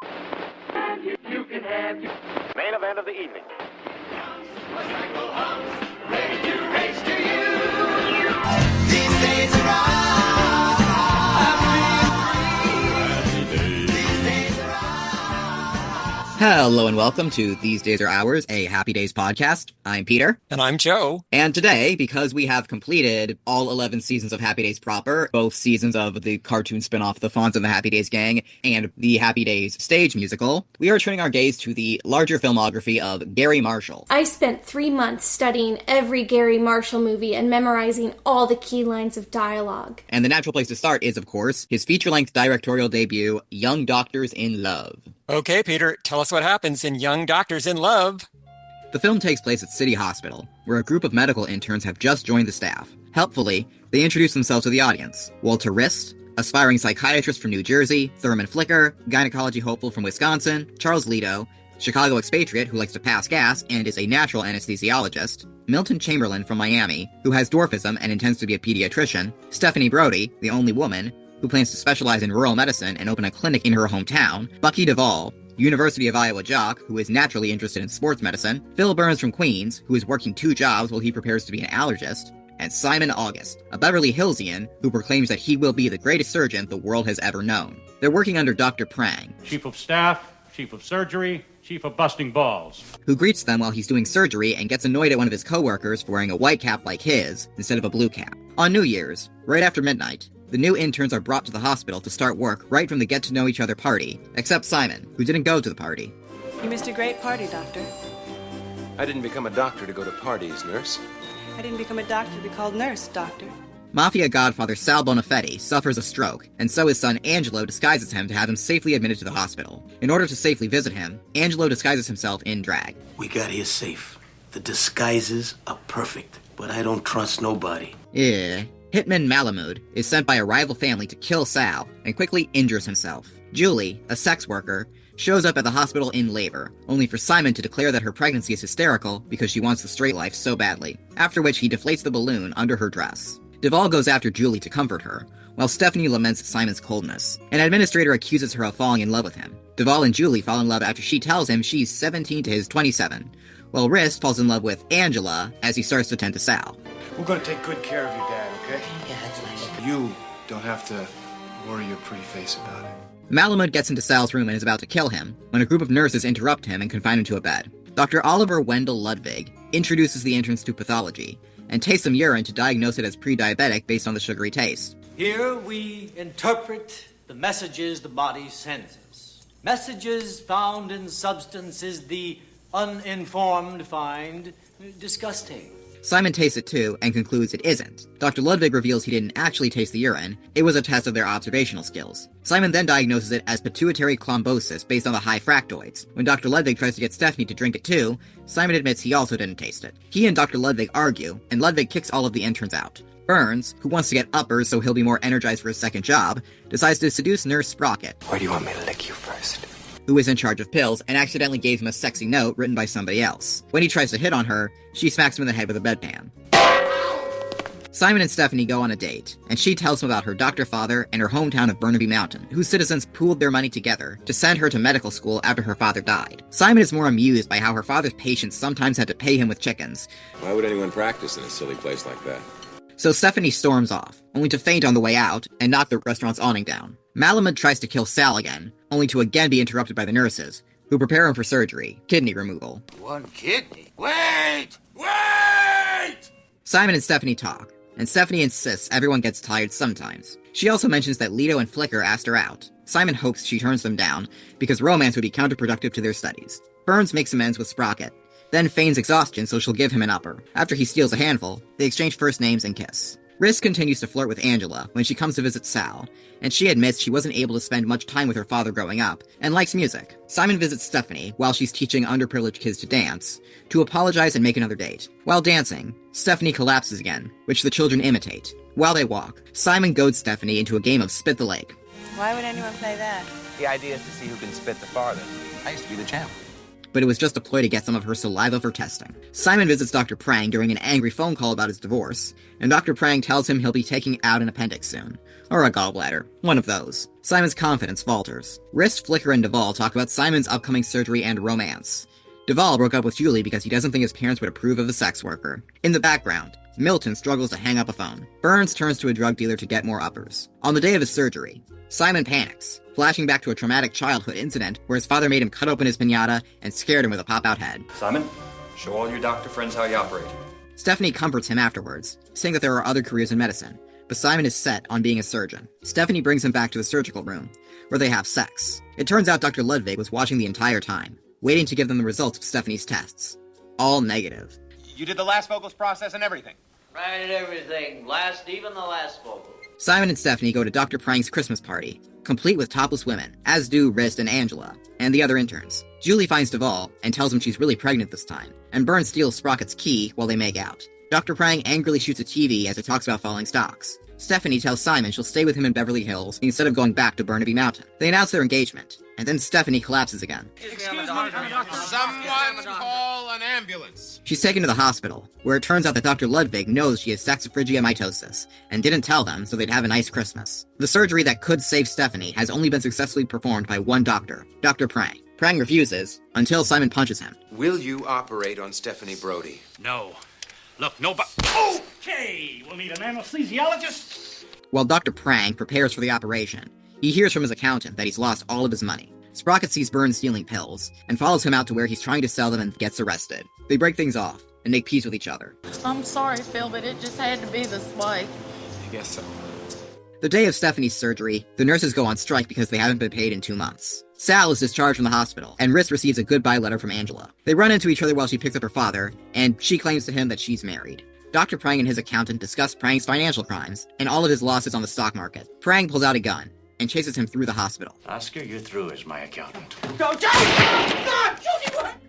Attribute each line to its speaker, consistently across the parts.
Speaker 1: You can have your
Speaker 2: Main event of the evening.
Speaker 1: ready to race to you.
Speaker 3: These days are
Speaker 4: Hello and welcome to These Days Are Ours, a Happy Days podcast. I'm Peter.
Speaker 5: And I'm Joe.
Speaker 4: And today, because we have completed all 11 seasons of Happy Days proper, both seasons of the cartoon spin-off The Fonz and the Happy Days Gang, and the Happy Days stage musical, we are turning our gaze to the larger filmography of Garry Marshall.
Speaker 6: I spent 3 months studying every Garry Marshall movie and memorizing all the key lines of dialogue.
Speaker 4: And the natural place to start is, of course, his feature-length directorial debut, Young Doctors in Love.
Speaker 5: Okay, Peter, tell us what happens in Young Doctors in Love.
Speaker 4: The film takes place at City Hospital, where a group of medical interns have just joined the staff. Helpfully, they introduce themselves to the audience. Walter Rist, aspiring psychiatrist from New Jersey, Thurman Flicker, gynecology hopeful from Wisconsin, Charles Leto, Chicago expatriate who likes to pass gas and is a natural anesthesiologist, Milton Chamberlain from Miami, who has dwarfism and intends to be a pediatrician, Stephanie Brody, the only woman, who plans to specialize in rural medicine and open a clinic in her hometown, Bucky Duvall, University of Iowa jock, who is naturally interested in sports medicine, Phil Burns from Queens, who is working 2 jobs while he prepares to be an allergist, and Simon August, a Beverly Hillsian who proclaims that he will be the greatest surgeon the world has ever known. They're working under Dr. Prang,
Speaker 7: Chief of Staff, Chief of Surgery, Chief of Busting Balls.
Speaker 4: who greets them while he's doing surgery and gets annoyed at one of his coworkers for wearing a white cap like his instead of a blue cap. On New Year's, right after midnight, the new interns are brought to the hospital to start work right from the get-to-know-each-other party, except Simon, who didn't go to the party.
Speaker 8: You missed a great party, Doctor.
Speaker 9: I didn't become a doctor to go to parties, nurse.
Speaker 8: I didn't become a doctor to be called nurse, Doctor.
Speaker 4: Mafia godfather Sal Bonafetti suffers a stroke, and so his son Angelo disguises him to have him safely admitted to the hospital. In order to safely visit him, Angelo disguises himself in drag.
Speaker 10: We got here safe. The disguises are perfect, but I don't trust nobody.
Speaker 4: Yeah. Hitman Malamud is sent by a rival family to kill Sal, and quickly injures himself. Julie, a sex worker, shows up at the hospital in labor, only for Simon to declare that her pregnancy is hysterical because she wants the straight life so badly, after which he deflates the balloon under her dress. Duvall goes after Julie to comfort her, while Stephanie laments Simon's coldness. An administrator accuses her of falling in love with him. Duvall and Julie fall in love after she tells him she's 17 to his 27, while Rist falls in love with Angela as he starts to tend to Sal.
Speaker 11: We're gonna take good care of your dad, okay?
Speaker 10: Yeah, that's nice.
Speaker 11: You don't have to worry your pretty face about it.
Speaker 4: Malamud gets into Sal's room and is about to kill him, when a group of nurses interrupt him and confine him to a bed. Dr. Oliver Wendell Ludwig introduces the interns to pathology, and tastes some urine to diagnose it as pre-diabetic based on the sugary taste.
Speaker 12: Here we interpret the messages the body sends us. Messages found in substances the uninformed find disgusting.
Speaker 4: Simon tastes it too, and concludes it isn't. Dr. Ludwig reveals he didn't actually taste the urine, it was a test of their observational skills. Simon then diagnoses it as pituitary clombosis based on the high fractoids. When Dr. Ludwig tries to get Stephanie to drink it too, Simon admits he also didn't taste it. He and Dr. Ludwig argue, and Ludwig kicks all of the interns out. Burns, who wants to get uppers so he'll be more energized for his second job, decides to seduce Nurse Sprocket,
Speaker 9: Where do you want me to lick you first?
Speaker 4: who is in charge of pills, and accidentally gave him a sexy note written by somebody else. When he tries to hit on her, she smacks him in the head with a bedpan. Simon and Stephanie go on a date, and she tells him about her doctor father and her hometown of Burnaby Mountain, whose citizens pooled their money together to send her to medical school after her father died. Simon is more amused by how her father's patients sometimes had to pay him with chickens.
Speaker 9: Why would anyone practice in a silly place like that?
Speaker 4: So Stephanie storms off, only to faint on the way out and knock the restaurant's awning down. Malamud tries to kill Sal again, only to again be interrupted by the nurses, who prepare him for surgery, kidney removal.
Speaker 10: One kidney? Wait! Wait!
Speaker 4: Simon and Stephanie talk, and Stephanie insists everyone gets tired sometimes. She also mentions that Leto and Flicker asked her out. Simon hopes she turns them down, because romance would be counterproductive to their studies. Burns makes amends with Sprocket, then feigns exhaustion so she'll give him an upper. After he steals a handful, they exchange first names and kiss. Riz continues to flirt with Angela when she comes to visit Sal, and she admits she wasn't able to spend much time with her father growing up, and likes music. Simon visits Stephanie while she's teaching underprivileged kids to dance, to apologize and make another date. While dancing, Stephanie collapses again, which the children imitate. While they walk, Simon goads Stephanie into a game of Spit the Lake.
Speaker 8: Why would anyone play that?
Speaker 13: The idea is to see who can spit the farthest. I used to be the champ.
Speaker 4: but it was just a ploy to get some of her saliva for testing. Simon visits Dr. Prang during an angry phone call about his divorce, and Dr. Prang tells him he'll be taking out an appendix soon. Or a gallbladder. One of those. Simon's confidence falters. Rist, Flicker, and Duvall talk about Simon's upcoming surgery and romance. Duvall broke up with Julie because he doesn't think his parents would approve of the sex worker. In the background, Milton struggles to hang up a phone. Burns turns to a drug dealer to get more uppers. On the day of his surgery, Simon panics, flashing back to a traumatic childhood incident where his father made him cut open his piñata and scared him with a pop-out head.
Speaker 2: Simon, show all your doctor friends how you operate.
Speaker 4: Stephanie comforts him afterwards, saying that there are other careers in medicine, but Simon is set on being a surgeon. Stephanie brings him back to the surgical room, where they have sex. It turns out Dr. Ludwig was watching the entire time, waiting to give them the results of Stephanie's tests. All negative.
Speaker 13: You did the last vocals process and everything.
Speaker 14: Right, everything. Even the last vocal.
Speaker 4: Simon and Stephanie go to Dr. Prang's Christmas party, complete with topless women, as do Rist and Angela, and the other interns. Julie finds Duvall and tells him she's really pregnant this time, and Burns steals Sprocket's key while they make out. Dr. Prang angrily shoots a TV as it talks about falling stocks. Stephanie tells Simon she'll stay with him in Beverly Hills instead of going back to Burnaby Mountain. They announce their engagement, and then Stephanie collapses again.
Speaker 13: Excuse me, someone call an ambulance.
Speaker 4: She's taken to the hospital, where it turns out that Dr. Ludwig knows she has saxifragia mitosis, and didn't tell them so they'd have a nice Christmas. The surgery that could save Stephanie has only been successfully performed by one doctor, Dr. Prang. Prang refuses, until Simon punches him.
Speaker 9: Will you operate on Stephanie Brody?
Speaker 7: No. Look, nobody... Okay, we'll need an anesthesiologist.
Speaker 4: While Dr. Prang prepares for the operation, he hears from his accountant that he's lost all of his money. Sprocket sees Burns stealing pills, and follows him out to where he's trying to sell them and gets arrested. They break things off, and make peace with each other.
Speaker 15: I'm sorry, Phil, but it just had to be this way.
Speaker 11: I guess so.
Speaker 4: The day of Stephanie's surgery, the nurses go on strike because they haven't been paid in 2 months. Sal is discharged from the hospital, and Rist receives a goodbye letter from Angela. They run into each other while she picks up her father, and she claims to him that she's married. Dr. Prang and his accountant discuss Prang's financial crimes, and all of his losses on the stock market. Prang pulls out a gun, and chases him through the hospital.
Speaker 16: Oscar, you're through as my accountant.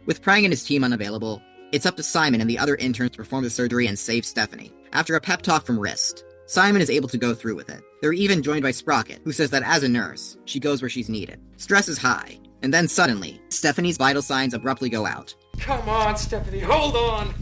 Speaker 4: With Prang and his team unavailable, it's up to Simon and the other interns to perform the surgery and save Stephanie. After a pep talk from Rist, Simon is able to go through with it. They're even joined by Sprocket, who says that as a nurse, she goes where she's needed. Stress is high, and then suddenly, Stephanie's vital signs abruptly go out.
Speaker 13: Come on, Stephanie, hold on.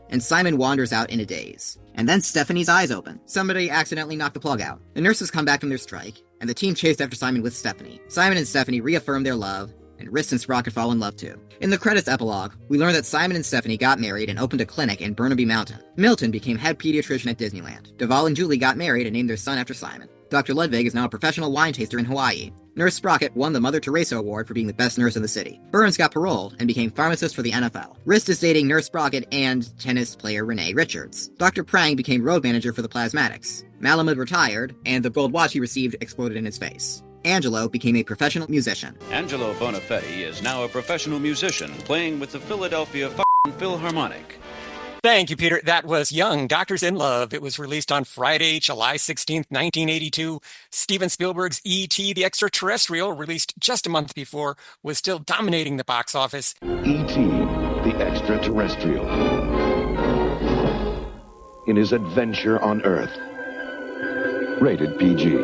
Speaker 4: And Simon wanders out in a daze. And then Stephanie's eyes open. Somebody accidentally knocked the plug out. The nurses come back from their strike, and the team chased after Simon with Stephanie. Simon and Stephanie reaffirm their love, and Rist and Sprocket fall in love too. In the credits epilogue, we learn that Simon and Stephanie got married and opened a clinic in Burnaby Mountain. Milton became head pediatrician at Disneyland. Duvall and Julie got married and named their son after Simon. Dr. Ludwig is now a professional wine taster in Hawaii. Nurse Sprocket won the Mother Teresa Award for being the best nurse in the city. Burns got parole and became pharmacist for the NFL. Rist is dating Nurse Sprocket and tennis player Renee Richards. Dr. Prang became road manager for the Plasmatics. Malamud retired, and the gold watch he received exploded in his face. Angelo became a professional musician.
Speaker 17: Angelo Bonafetti is now a professional musician playing with the Philadelphia Philharmonic.
Speaker 5: Thank you, Peter. That was Young Doctors in Love. It was released on Friday, July 16th, 1982. Steven Spielberg's E.T. the Extraterrestrial, released just a month before, was still dominating the box office.
Speaker 18: E.T. the Extraterrestrial. In his adventure on Earth. Rated PG.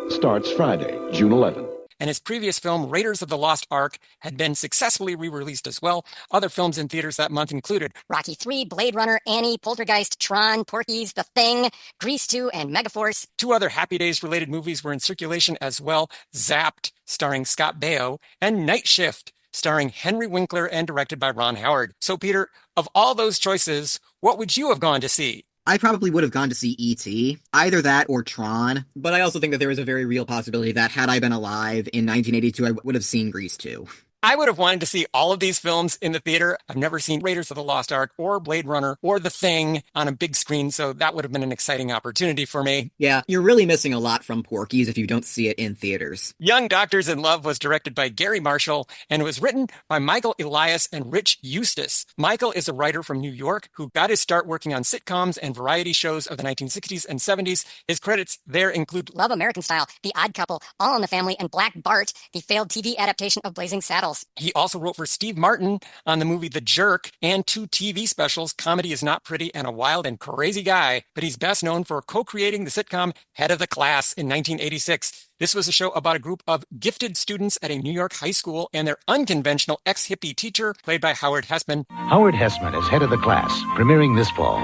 Speaker 18: Starts Friday, June 11th.
Speaker 5: And his previous film, Raiders of the Lost Ark, had been successfully re-released as well. Other films in theaters that month included
Speaker 19: Rocky III, Blade Runner, Annie, Poltergeist, Tron, Porky's, The Thing, Grease 2, and Megaforce.
Speaker 5: 2 other Happy Days-related movies were in circulation as well, Zapped, starring Scott Baio, and Night Shift, starring Henry Winkler and directed by Ron Howard. So, Peter, of all those choices, what would you have gone to see?
Speaker 4: I probably would have gone to see E.T., either that or Tron, but I also think that there is a very real possibility that had I been alive in 1982, I would have seen Grease 2.
Speaker 5: I would have wanted to see all of these films in the theater. I've never seen Raiders of the Lost Ark or Blade Runner or The Thing on a big screen, so that would have been an exciting opportunity for me.
Speaker 4: Yeah, you're really missing a lot from Porky's if you don't see it in theaters.
Speaker 5: Young Doctors in Love was directed by Garry Marshall and was written by Michael Elias and Rich Eustace. Michael is a writer from New York who got his start working on sitcoms and variety shows of the 1960s and 70s. His credits there include
Speaker 19: Love American Style, The Odd Couple, All in the Family, and Black Bart, the failed TV adaptation of Blazing Saddles. else.
Speaker 5: He also wrote for Steve Martin on the movie The Jerk and 2 TV specials, Comedy is Not Pretty and A Wild and Crazy Guy, but he's best known for co-creating the sitcom Head of the Class in 1986. This was a show about a group of gifted students at a New York high school and their unconventional ex-hippie teacher, played by Howard Hessman.
Speaker 20: Howard Hessman is Head of the Class, premiering this fall.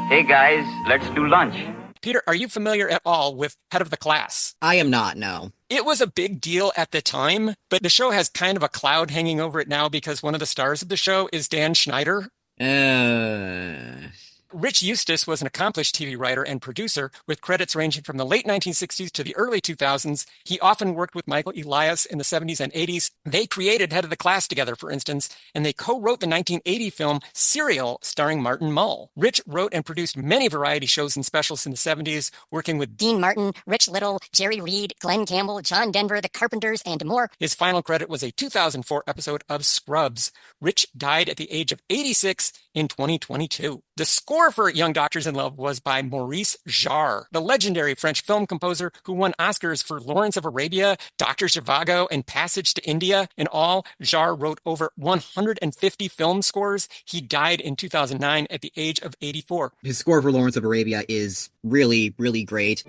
Speaker 14: Hey guys, let's do lunch.
Speaker 5: Peter, are you familiar at all with Head of the Class?
Speaker 4: I am not, no.
Speaker 5: It was a big deal at the time, but the show has kind of a cloud hanging over it now because one of the stars of the show is Dan Schneider. Rich Eustace was an accomplished TV writer and producer with credits ranging from the late 1960s to the early 2000s. He often worked with Michael Elias in the 70s and 80s. They created Head of the Class together, for instance, and they co-wrote the 1980 film Serial, starring Martin Mull. Rich wrote and produced many variety shows and specials in the 70s, working with
Speaker 19: Dean Martin, Rich Little, Jerry Reed, Glenn Campbell, John Denver, The Carpenters, and more.
Speaker 5: His final credit was a 2004 episode of Scrubs. Rich died at the age of 86 in 2022. The score for Young Doctors in Love was by Maurice Jarre, the legendary French film composer who won Oscars for Lawrence of Arabia, Dr. Zhivago, and Passage to India. In all, Jarre wrote over 150 film scores. He died in 2009 at the age of 84.
Speaker 4: His score for Lawrence of Arabia is really, really great.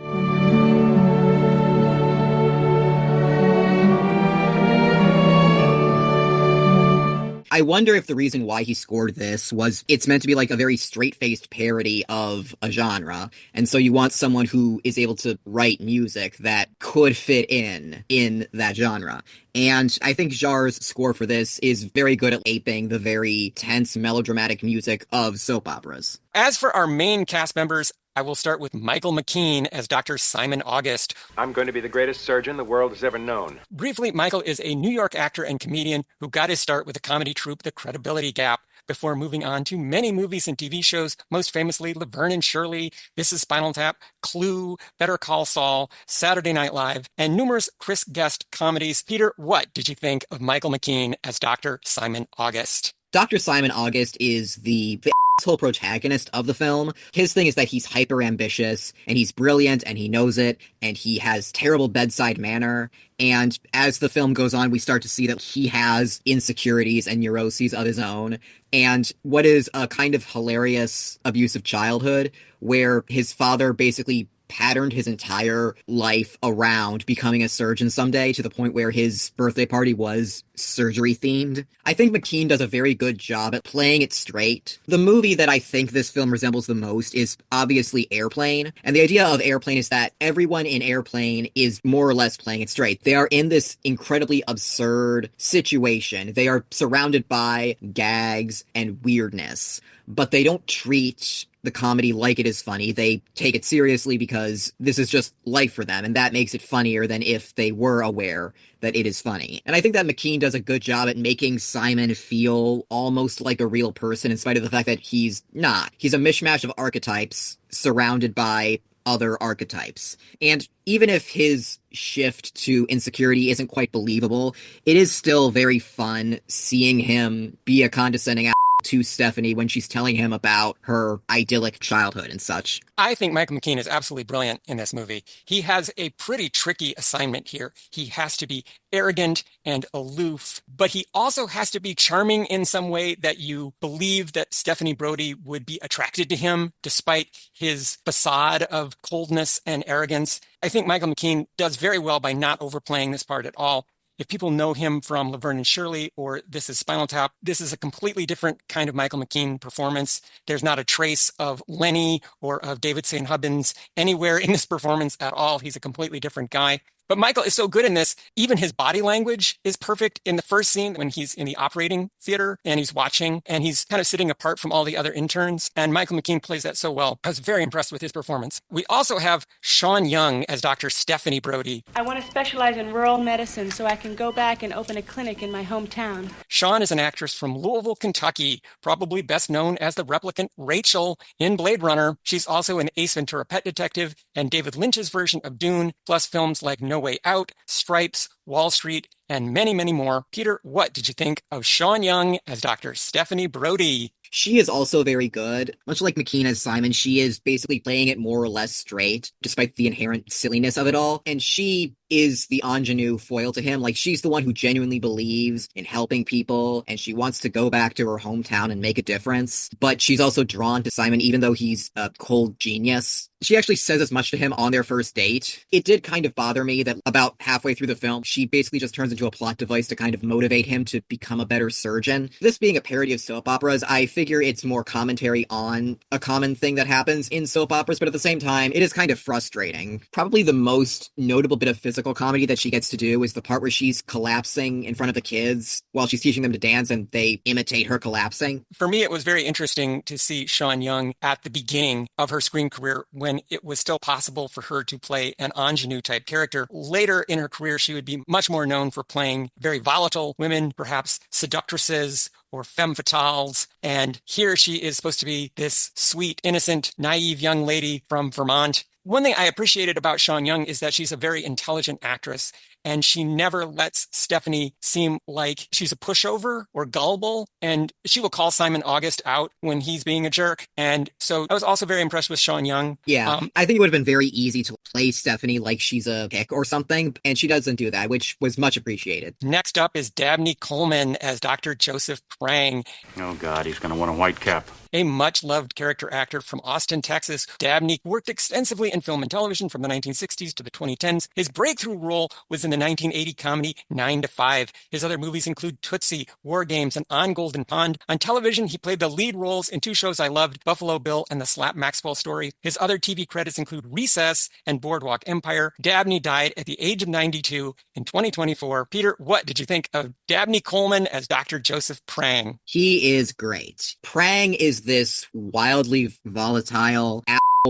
Speaker 4: I wonder if the reason why he scored this was it's meant to be like a very straight-faced parody of a genre, and so you want someone who is able to write music that could fit in that genre. And I think Jarre's score for this is very good at aping the very tense, melodramatic music of soap operas.
Speaker 5: As for our main cast members, I will start with Michael McKean as Dr. Simon August.
Speaker 9: I'm going to be the greatest surgeon the world has ever known.
Speaker 5: Briefly, Michael is a New York actor and comedian who got his start with the comedy troupe The Credibility Gap before moving on to many movies and TV shows, most famously Laverne and Shirley, This is Spinal Tap, Clue, Better Call Saul, Saturday Night Live, and numerous Chris Guest comedies. Peter, what did you think of Michael McKean as Dr. Simon August?
Speaker 4: Dr. Simon August is the asshole protagonist of the film. His thing is that he's hyper ambitious and he's brilliant and he knows it and he has terrible bedside manner. And as the film goes on, we start to see that he has insecurities and neuroses of his own. And what is a kind of hilarious abusive childhood where his father basically patterned his entire life around becoming a surgeon someday, to the point where his birthday party was surgery themed. I think McKean does a very good job at playing it straight. The movie that I think this film resembles the most is obviously Airplane. And the idea of Airplane is that everyone in Airplane is more or less playing it straight. They are in this incredibly absurd situation. They are surrounded by gags and weirdness, but they don't treat the comedy like it is funny. They take it seriously because this is just life for them, and that makes it funnier than if they were aware that it is funny. And I think that McKean does a good job at making Simon feel almost like a real person, in spite of the fact that he's not. He's a mishmash of archetypes surrounded by other archetypes. And even if his shift to insecurity isn't quite believable, it is still very fun seeing him be a condescending to Stephanie when she's telling him about her idyllic childhood and such.
Speaker 5: I think Michael McKean is absolutely brilliant in this movie. He has a pretty tricky assignment here. He has to be arrogant and aloof, but he also has to be charming in some way that you believe that Stephanie Brody would be attracted to him despite his facade of coldness and arrogance. I think Michael McKean does very well by not overplaying this part at all. If people know him from Laverne and Shirley or This is Spinal Tap, this is a completely different kind of Michael McKean performance. There's not a trace of Lenny or of David St. Hubbins anywhere in this performance at all. He's a completely different guy. But Michael is so good in this, even his body language is perfect. In the first scene, when he's in the operating theater and he's watching and he's kind of sitting apart from all the other interns, and Michael McKean plays that so well. I was very impressed with his performance. We also have Sean Young as Dr. Stephanie Brody.
Speaker 8: I want to specialize in rural medicine so I can go back and open a clinic in my hometown.
Speaker 5: Sean is an actress from Louisville, Kentucky, probably best known as the replicant Rachel in Blade Runner. She's also an Ace Ventura Pet Detective and David Lynch's version of Dune, plus films like No Way Out, Stripes, Wall Street, and many, many more. Peter, what did you think of Sean Young as Dr. Stephanie Brody?
Speaker 4: She is also very good. Much like McKean as Simon, she is basically playing it more or less straight, despite the inherent silliness of it all. And she is the ingenue foil to him. Like, she's the one who genuinely believes in helping people, and she wants to go back to her hometown and make a difference. But she's also drawn to Simon, even though he's a cold genius. She actually says as much to him on their first date. It did kind of bother me that about halfway through the film, she basically just turns into a plot device to kind of motivate him to become a better surgeon. This being a parody of soap operas, I figure it's more commentary on a common thing that happens in soap operas, but at the same time, it is kind of frustrating. Probably the most notable bit of physical comedy that she gets to do is the part where she's collapsing in front of the kids while she's teaching them to dance and they imitate her collapsing.
Speaker 5: For me, it was very interesting to see Sean Young at the beginning of her screen career when it was still possible for her to play an ingenue type character. Later in her career, she would be much more known for playing very volatile women, perhaps seductresses or femme fatales. And here she is supposed to be this sweet, innocent, naive young lady from Vermont. One thing I appreciated about Sean Young is that she's a very intelligent actress, and she never lets Stephanie seem like she's a pushover or gullible, and she will call Simon August out when he's being a jerk. And so I was also very impressed with Sean Young.
Speaker 4: Yeah, I think it would have been very easy to play Stephanie like she's a pick or something, and she doesn't do that, which was much appreciated.
Speaker 5: Next up is Dabney Coleman as Dr. Joseph Prang.
Speaker 16: Oh, God, he's going to want a white cap.
Speaker 5: A much-loved character actor from Austin, Texas, Dabney worked extensively in film and television from the 1960s to the 2010s. His breakthrough role was in the 1980 comedy 9 to 5. His other movies include Tootsie, War Games, and On Golden Pond. On television, he played the lead roles in two shows I loved, Buffalo Bill and The Slap Maxwell Story. His other TV credits include Recess and Boardwalk Empire. Dabney died at the age of 92 in 2024. Peter, what did you think of Dabney Coleman as Dr. Joseph Prang?
Speaker 4: He is great. Prang is this wildly volatile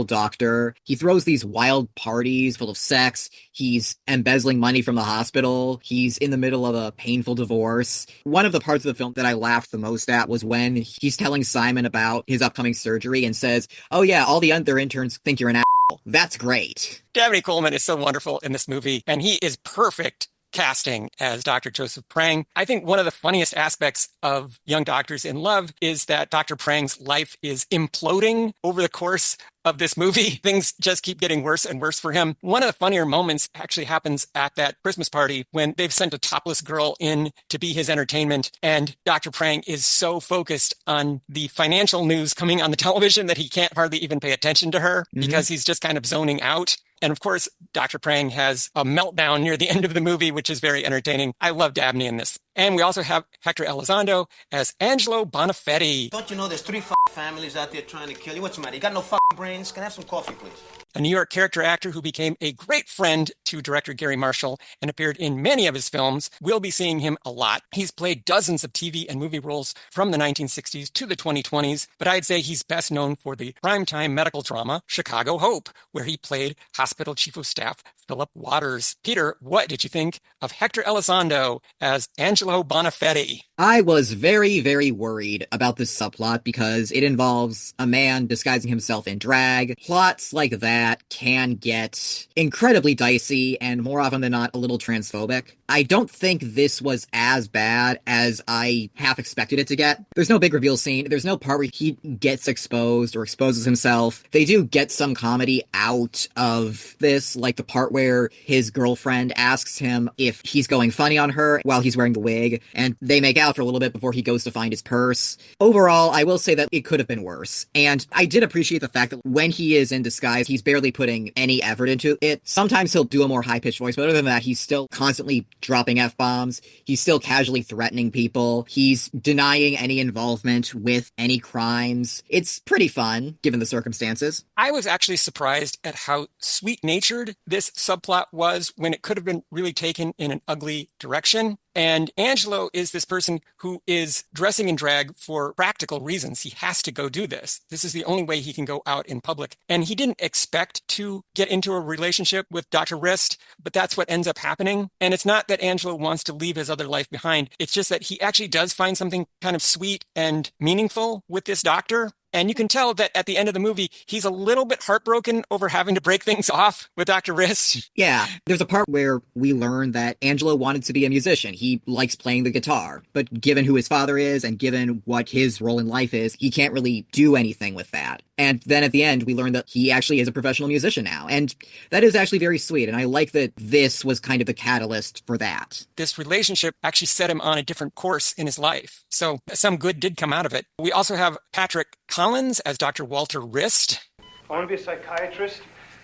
Speaker 4: doctor. He throws these wild parties full of sex. He's embezzling money from the hospital. He's in the middle of a painful divorce. One of the parts of the film that I laughed the most at was when he's telling Simon about his upcoming surgery and says, "Oh yeah, all the other interns think you're an asshole." That's great.
Speaker 5: Dabney Coleman is so wonderful in this movie, and he is perfect casting as Dr. Joseph Prang. I think one of the funniest aspects of Young Doctors in Love is that Dr. Prang's life is imploding over the course of this movie. Things just keep getting worse and worse for him. One of the funnier moments actually happens at that Christmas party when they've sent a topless girl in to be his entertainment, and Dr. Prang is so focused on the financial news coming on the television that he can't hardly even pay attention to her because he's just kind of zoning out. And of course, Dr. Prang has a meltdown near the end of the movie, which is very entertaining. I love Dabney in this. And we also have Hector Elizondo as Angelo Bonafetti.
Speaker 10: Don't you know there's 3 families out there trying to kill you? What's the matter? You got no brains? Can I have some coffee, please?
Speaker 5: A New York character actor who became a great friend to director Garry Marshall and appeared in many of his films. We'll be seeing him a lot. He's played dozens of TV and movie roles from the 1960s to the 2020s, but I'd say he's best known for the primetime medical drama Chicago Hope, where he played Hospital Chief of Staff Philip Waters. Peter, what did you think of Hector Elizondo as Angelo Bonafetti?
Speaker 4: I was very, very worried about this subplot because it involves a man disguising himself in drag. Plots like that can get incredibly dicey and more often than not a little transphobic. I don't think this was as bad as I half expected it to get. There's no big reveal scene. There's no part where he gets exposed or exposes himself. They do get some comedy out of this, like the part where his girlfriend asks him if he's going funny on her while he's wearing the wig, and they make out for a little bit before he goes to find his purse. Overall, I will say that it could have been worse. And I did appreciate the fact that when he is in disguise, he's barely putting any effort into it. Sometimes he'll do a more high-pitched voice, but other than that, he's still constantly dropping F-bombs. He's still casually threatening people. He's denying any involvement with any crimes. It's pretty fun, given the circumstances.
Speaker 5: I was actually surprised at how sweet-natured this subplot was when it could have been really taken in an ugly direction. And Angelo is this person who is dressing in drag for practical reasons. He has to go do this. This is the only way he can go out in public. And he didn't expect to get into a relationship with Dr. Rist, but that's what ends up happening. And it's not that Angelo wants to leave his other life behind. It's just that he actually does find something kind of sweet and meaningful with this doctor. And you can tell that at the end of the movie, he's a little bit heartbroken over having to break things off with Dr. Rist.
Speaker 4: Yeah, there's a part where we learn that Angelo wanted to be a musician. He likes playing the guitar, but given who his father is and given what his role in life is, he can't really do anything with that. And then at the end, we learn that he actually is a professional musician now. And that is actually very sweet. And I like that this was kind of the catalyst for that.
Speaker 5: This relationship actually set him on a different course in his life. So some good did come out of it. We also have Patrick Collins as Dr. Walter Rist.
Speaker 21: I want to be a psychiatrist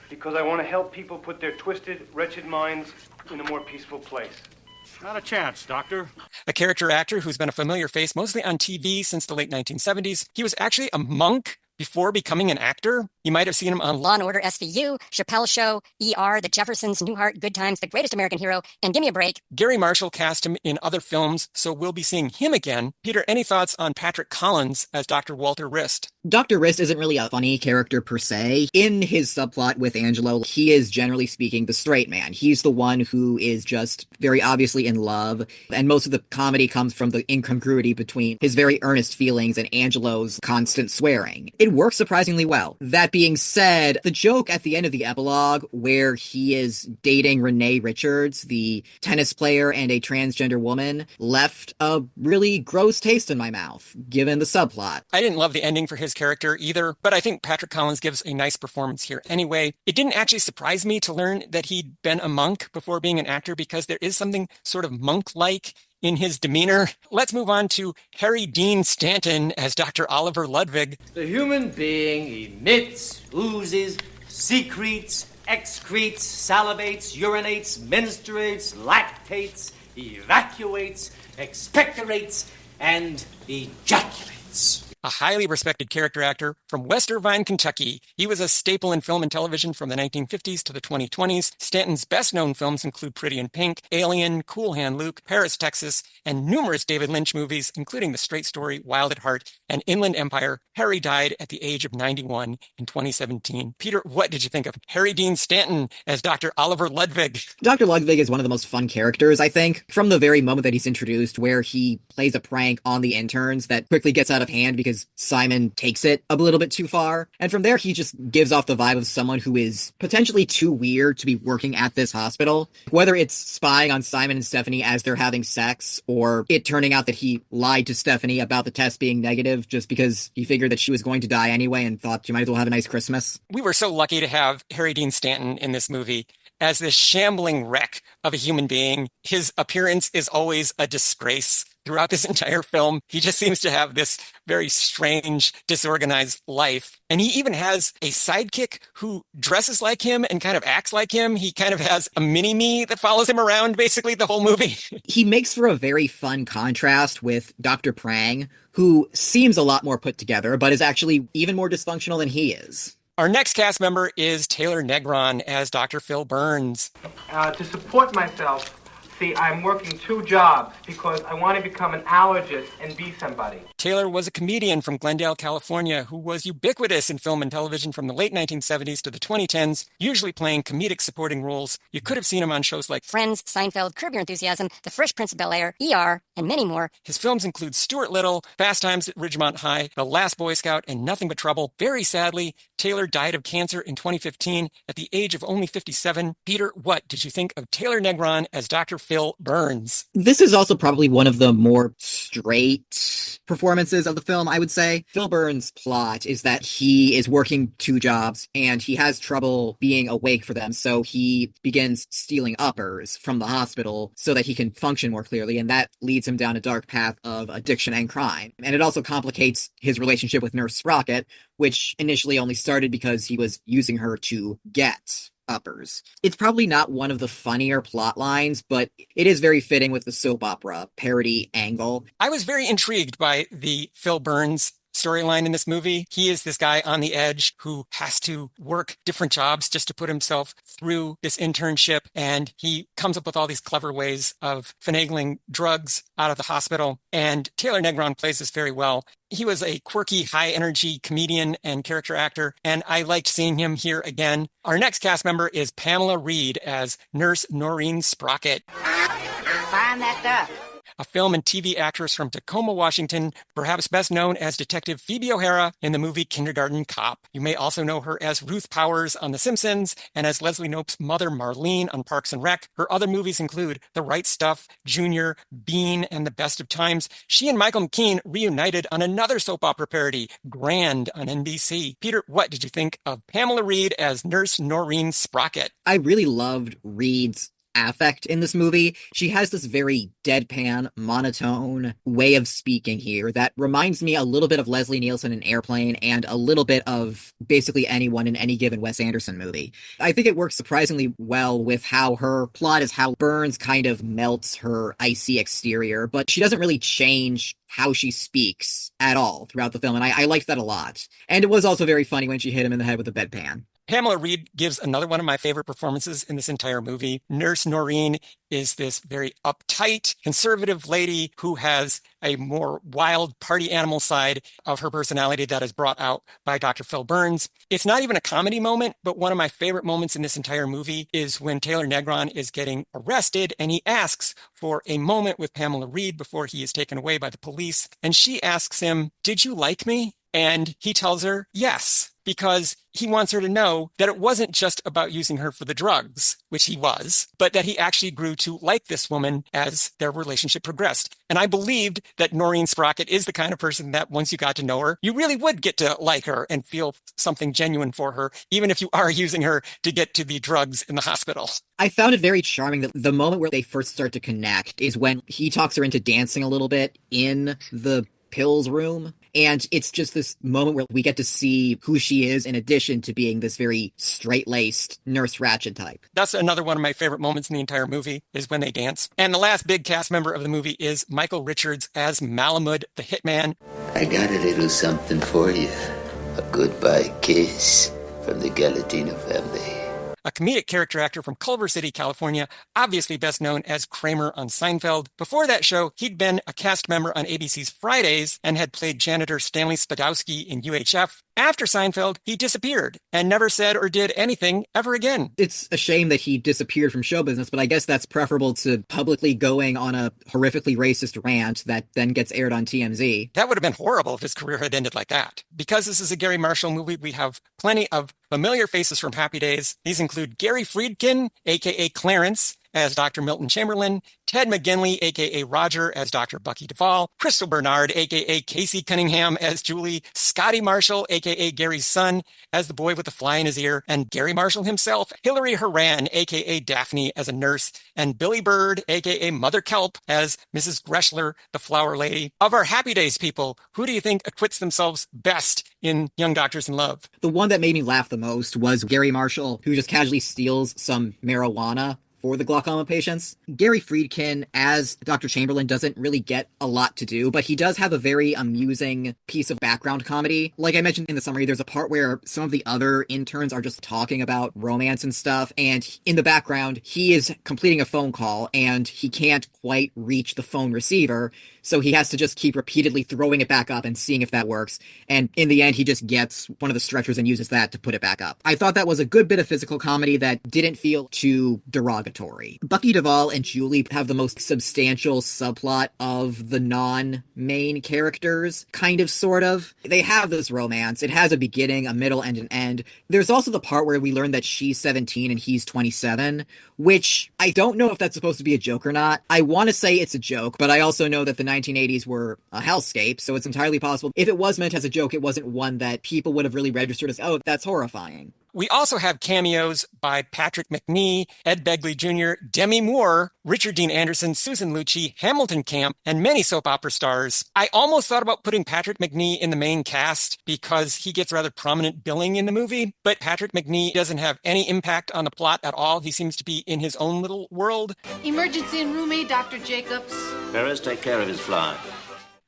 Speaker 21: because I want to help people put their twisted, wretched minds in a more peaceful place.
Speaker 7: Not a chance, Doctor.
Speaker 5: A character actor who's been a familiar face mostly on TV since the late 1970s. He was actually a monk before becoming an actor. You might have seen him on
Speaker 19: Law & Order SVU, Chappelle's Show, ER, The Jeffersons, Newhart, Good Times, The Greatest American Hero, and Give Me a Break.
Speaker 5: Garry Marshall cast him in other films, so we'll be seeing him again. Peter, any thoughts on Patrick Collins as Dr. Walter Rist?
Speaker 4: Dr. Rist isn't really a funny character per se. In his subplot with Angelo, he is generally speaking the straight man. He's the one who is just very obviously in love, and most of the comedy comes from the incongruity between his very earnest feelings and Angelo's constant swearing. It works surprisingly well. That being said, the joke at the end of the epilogue where he is dating Renee Richards, the tennis player and a transgender woman, left a really gross taste in my mouth, given the subplot.
Speaker 5: I didn't love the ending for his character either, but I think Patrick Collins gives a nice performance here anyway. It didn't actually surprise me to learn that he'd been a monk before being an actor because there is something sort of monk-like in his demeanor. Let's move on to Harry Dean Stanton as Dr. Oliver Ludwig.
Speaker 12: The human being emits, oozes, secretes, excretes, salivates, urinates, menstruates, lactates, evacuates, expectorates, and ejaculates.
Speaker 5: A highly respected character actor from West Irvine, Kentucky. He was a staple in film and television from the 1950s to the 2020s. Stanton's best-known films include Pretty in Pink, Alien, Cool Hand Luke, Paris, Texas, and numerous David Lynch movies, including The Straight Story, Wild at Heart, and Inland Empire. Harry died at the age of 91 in 2017. Peter, what did you think of Harry Dean Stanton as Dr. Oliver Ludwig?
Speaker 4: Dr. Ludwig is one of the most fun characters, I think, from the very moment that he's introduced, where he plays a prank on the interns that quickly gets out of hand because Simon takes it a little bit too far. And from there, he just gives off the vibe of someone who is potentially too weird to be working at this hospital. Whether it's spying on Simon and Stephanie as they're having sex, or it turning out that he lied to Stephanie about the test being negative just because he figured that she was going to die anyway and thought she might as well have a nice Christmas.
Speaker 5: We were so lucky to have Harry Dean Stanton in this movie as this shambling wreck of a human being. His appearance is always a disgrace. Throughout this entire film, he just seems to have this very strange, disorganized life. And he even has a sidekick who dresses like him and kind of acts like him. He kind of has a mini-me that follows him around basically the whole movie.
Speaker 4: He makes for a very fun contrast with Dr. Prang, who seems a lot more put together, but is actually even more dysfunctional than he is.
Speaker 5: Our next cast member is Taylor Negron as Dr. Phil Burns.
Speaker 21: To support myself, see, I'm working 2 jobs because I want to become an allergist and be somebody.
Speaker 5: Taylor was a comedian from Glendale, California, who was ubiquitous in film and television from the late 1970s to the 2010s, usually playing comedic supporting roles. You could have seen him on shows like
Speaker 19: Friends, Seinfeld, Curb Your Enthusiasm, The Fresh Prince of Bel-Air, ER, and many more.
Speaker 5: His films include Stuart Little, Fast Times at Ridgemont High, The Last Boy Scout, and Nothing But Trouble. Very sadly, Taylor died of cancer in 2015 at the age of only 57. Peter, what did you think of Taylor Negron as Dr. Phil Burns?
Speaker 4: This is also probably one of the more straight performances of the film, I would say. Phil Burns' plot is that he is working 2 jobs and he has trouble being awake for them, so he begins stealing uppers from the hospital so that he can function more clearly, and that leads him down a dark path of addiction and crime. And it also complicates his relationship with Nurse Sprocket, which initially only started because he was using her to get uppers. It's probably not one of the funnier plot lines, but it is very fitting with the soap opera parody angle.
Speaker 5: I was very intrigued by the Phil Burns storyline in this movie. He is this guy on the edge who has to work different jobs just to put himself through this internship, and he comes up with all these clever ways of finagling drugs out of the hospital, and Taylor Negron plays this very well. He was a quirky, high-energy comedian and character actor, and I liked seeing him here again. Our next cast member is Pamela Reed as Nurse Noreen Sprocket.
Speaker 22: Find that duck.
Speaker 5: a film and TV actress from Tacoma, Washington, perhaps best known as Detective Phoebe O'Hara in the movie Kindergarten Cop. You may also know her as Ruth Powers on The Simpsons and as Leslie Knope's mother Marlene on Parks and Rec. Her other movies include The Right Stuff, Junior, Bean, and The Best of Times. She and Michael McKean reunited on another soap opera parody, Grand on NBC. Peter, what did you think of Pamela Reed as Nurse Noreen Sprocket?
Speaker 4: I really loved Reed's affect in this movie. She has this very deadpan, monotone way of speaking here that reminds me a little bit of Leslie Nielsen in Airplane and a little bit of basically anyone in any given Wes Anderson movie. I think it works surprisingly well with how her plot is how Burns kind of melts her icy exterior, but she doesn't really change how she speaks at all throughout the film, and I liked that a lot. And it was also very funny when she hit him in the head with a bedpan.
Speaker 5: Pamela Reed gives another one of my favorite performances in this entire movie. Nurse Noreen is this very uptight, conservative lady who has a more wild party animal side of her personality that is brought out by Dr. Phil Burns. It's not even a comedy moment, but one of my favorite moments in this entire movie is when Taylor Negron is getting arrested and he asks for a moment with Pamela Reed before he is taken away by the police. And she asks him, "Did you like me?" And he tells her, yes, because he wants her to know that it wasn't just about using her for the drugs, which he was, but that he actually grew to like this woman as their relationship progressed. And I believed that Noreen Sprocket is the kind of person that once you got to know her, you really would get to like her and feel something genuine for her, even if you are using her to get to the drugs in the hospital.
Speaker 4: I found it very charming that the moment where they first start to connect is when he talks her into dancing a little bit in the pills room. And it's just this moment where we get to see who she is in addition to being this very straight-laced Nurse Ratched type.
Speaker 5: That's another one of my favorite moments in the entire movie is when they dance. And the last big cast member of the movie is Michael Richards as Malamud, the hitman.
Speaker 1: I got a little something for you. A goodbye kiss from the Galatino family.
Speaker 5: A comedic character actor from Culver City, California, obviously best known as Kramer on Seinfeld. Before that show, he'd been a cast member on ABC's Fridays and had played janitor Stanley Spadowski in UHF. After Seinfeld, he disappeared and never said or did anything ever again.
Speaker 4: It's a shame that he disappeared from show business, but I guess that's preferable to publicly going on a horrifically racist rant that then gets aired on TMZ.
Speaker 5: That would have been horrible if his career had ended like that. Because this is a Garry Marshall movie, we have plenty of familiar faces from Happy Days. These include Gary Friedkin, a.k.a. Clarence, as Dr. Milton Chamberlain, Ted McGinley, a.k.a. Roger, as Dr. Bucky Duvall, Crystal Bernard, a.k.a. Casey Cunningham, as Julie, Scotty Marshall, a.k.a. Gary's son, as the boy with the fly in his ear, and Garry Marshall himself, Hillary Horan, a.k.a. Daphne, as a nurse, and Billy Bird, a.k.a. Mother Kelp, as Mrs. Greshler, the flower lady. Of our Happy Days people, who do you think acquits themselves best in Young Doctors in Love?
Speaker 4: The one that made me laugh the most was Garry Marshall, who just casually steals some marijuana for the glaucoma patients. Gary Friedkin as Dr. Chamberlain doesn't really get a lot to do, but he does have a very amusing piece of background comedy. Like I mentioned in the summary, there's a part where some of the other interns are just talking about romance and stuff, and in the background, he is completing a phone call, and he can't quite reach the phone receiver, so he has to just keep repeatedly throwing it back up and seeing if that works, and in the end, he just gets one of the stretchers and uses that to put it back up. I thought that was a good bit of physical comedy that didn't feel too derogatory. Bucky Duvall and Julie have the most substantial subplot of the non-main characters, kind of, sort of. They have this romance. It has a beginning, a middle, and an end. There's also the part where we learn that she's 17 and he's 27, which I don't know if that's supposed to be a joke or not. I want to say it's a joke, but I also know that the 1980s were a hellscape, so it's entirely possible. If it was meant as a joke, it wasn't one that people would have really registered as, oh, that's horrifying.
Speaker 5: We also have cameos by Patrick McNee, Ed Begley Jr., Demi Moore, Richard Dean Anderson, Susan Lucci, Hamilton Camp, and many soap opera stars. I almost thought about putting Patrick McNee in the main cast because he gets rather prominent billing in the movie, but Patrick McNee doesn't have any impact on the plot at all. He seems to be in his own little world.
Speaker 15: Emergency in room A, Dr. Jacobs.
Speaker 1: Paris, take care of his fly.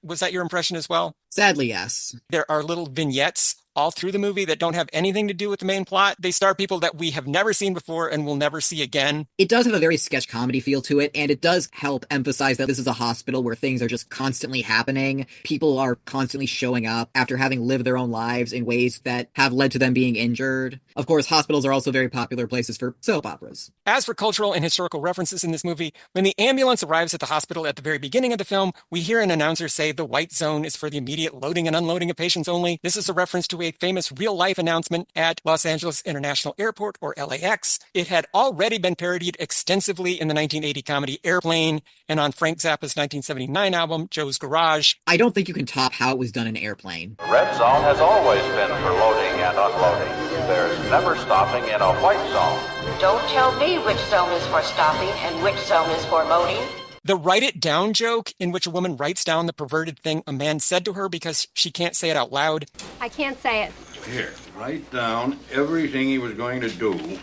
Speaker 5: Was that your impression as well?
Speaker 4: Sadly, yes.
Speaker 5: There are little vignettes all through the movie that don't have anything to do with the main plot. They star people that we have never seen before and will never see again.
Speaker 4: It does have a very sketch comedy feel to it, and it does help emphasize that this is a hospital where things are just constantly happening. People are constantly showing up after having lived their own lives in ways that have led to them being injured. Of course, hospitals are also very popular places for soap operas.
Speaker 5: As for cultural and historical references in this movie, when the ambulance arrives at the hospital at the very beginning of the film, we hear an announcer say the white zone is for the immediate loading and unloading of patients only. This is a reference to a famous real-life announcement at Los Angeles International Airport, or LAX. It had already been parodied extensively in the 1980 comedy Airplane and on Frank Zappa's 1979 album, Joe's Garage.
Speaker 4: I don't think you can top how it was done in Airplane.
Speaker 3: The red zone has always been for loading and unloading. There's never stopping in a white zone.
Speaker 22: Don't tell me which zone is for stopping and which zone is for loading.
Speaker 5: The write it down joke, in which a woman writes down the perverted thing a man said to her because she can't say it out loud.
Speaker 23: I can't say it.
Speaker 16: Here, write down everything he was going to do